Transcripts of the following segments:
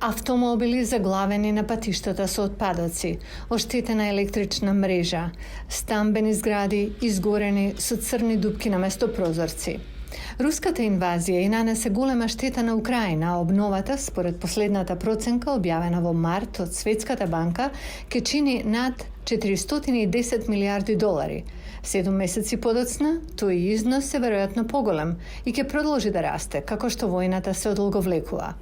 Автомобили заглавени на патиштата со отпадоци, оштетена електрична мрежа, стамбени згради изгорени со црни дупки наместо прозорци. Руската инвазија и нанесе голема штета на Украина, а обновата, според последната проценка објавена во март од Светската банка, ќе чини над 410 милиарди долари. 7 месеци подоцна, тој износ е веројатно поголем и ќе продолжи да расте, како што војната се одолговлекува.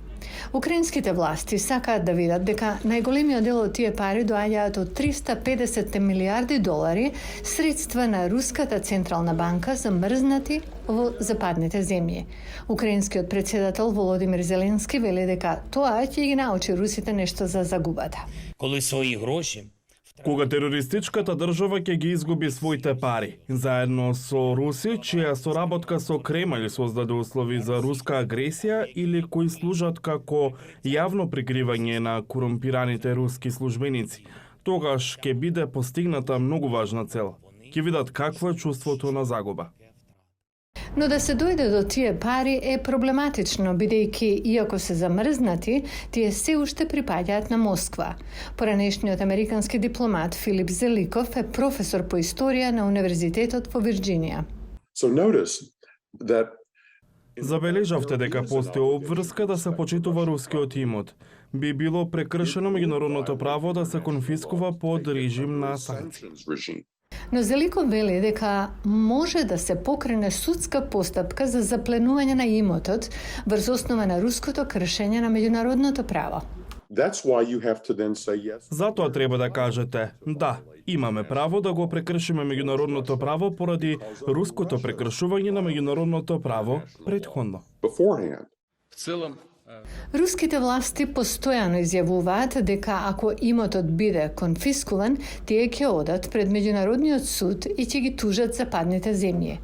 Украинските власти сакаат да видат дека најголемиот дел од тие пари доаѓаат од 350 милиарди долари средства на Руската централна банка замрзнати во западните земји. Украинскиот претседател Володимир Зеленски вели дека тоа ќе ги научи русите нешто за загубата. Коли своји гроши Кога терористичката држава ќе ги изгуби своите пари, заедно со Руси, чија соработка со Кремљ создаде услови за руска агресија или кои служат како јавно прикривање на корумпираните руски службеници, тогаш ќе биде постигната многу важна цел. Ќе видат какво е чувството на загуба. Но да се дојде до тие пари е проблематично, бидејќи, иако се замрзнати, тие се уште припаѓаат на Москва. Поранешниот американски дипломат Филип Зеликов е професор по историја на Универзитетот во Вирџинија. Забележавте дека постои обврска да се почитува рускиот имот. Би било прекршено меѓународното право да се конфискува под режим на санкции. Но Зеликов вели дека може да се покрене судска постапка за запленување на имотот врз основа на руското кршење на меѓународното право. Затоа треба да кажете, да, имаме право да го прекршиме меѓународното право поради руското прекршување на меѓународното право претходно. Руските власти постојано изјавуваат дека ако имотот биде конфискуван, тие ќе одат пред меѓународниот суд и ќе ги тужат западните земји.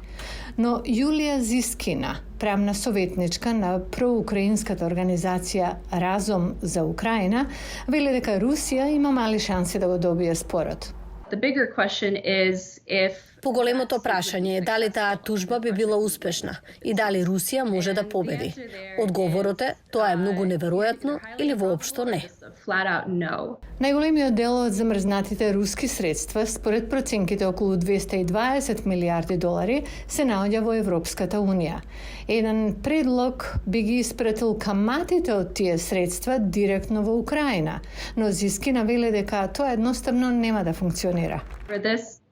Но Јулија Зискина, правна советничка на проукраинската организација Разум за Украина, вели дека Русија има мали шанси да го добие спорот. Поголемото прашање е дали таа тужба би била успешна и дали Русија може да победи. Одговорот е тоа е многу неверојатно или воопшто не. Најголемиот дел од замрзнатите руски средства, според проценките околу 220 милиарди долари, се наоѓа во Европската унија. Еден предлог би ги испратил каматите од тие средства директно во Украина, но Зискина вели дека тоа едноставно нема да функционира.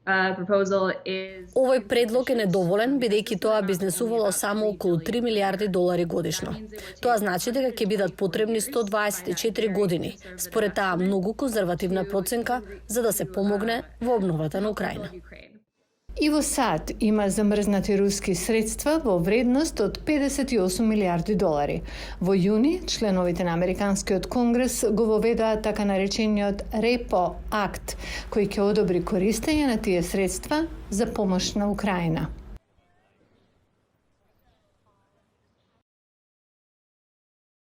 Овој предлог е недоволен, бидејќи тоа би изнесувало само околу 3 милиарди долари годишно. Тоа значи дека ќе бидат потребни 124 години, според таа многу конзервативна проценка, за да се помогне во обновата на Украина. И во САД има замрзнати руски средства во вредност од 58 милиарди долари. Во јуни, членовите на Американскиот конгрес го воведоа така наречениот РЕПО акт, кој ќе одобри користење на тие средства за помош на Украина.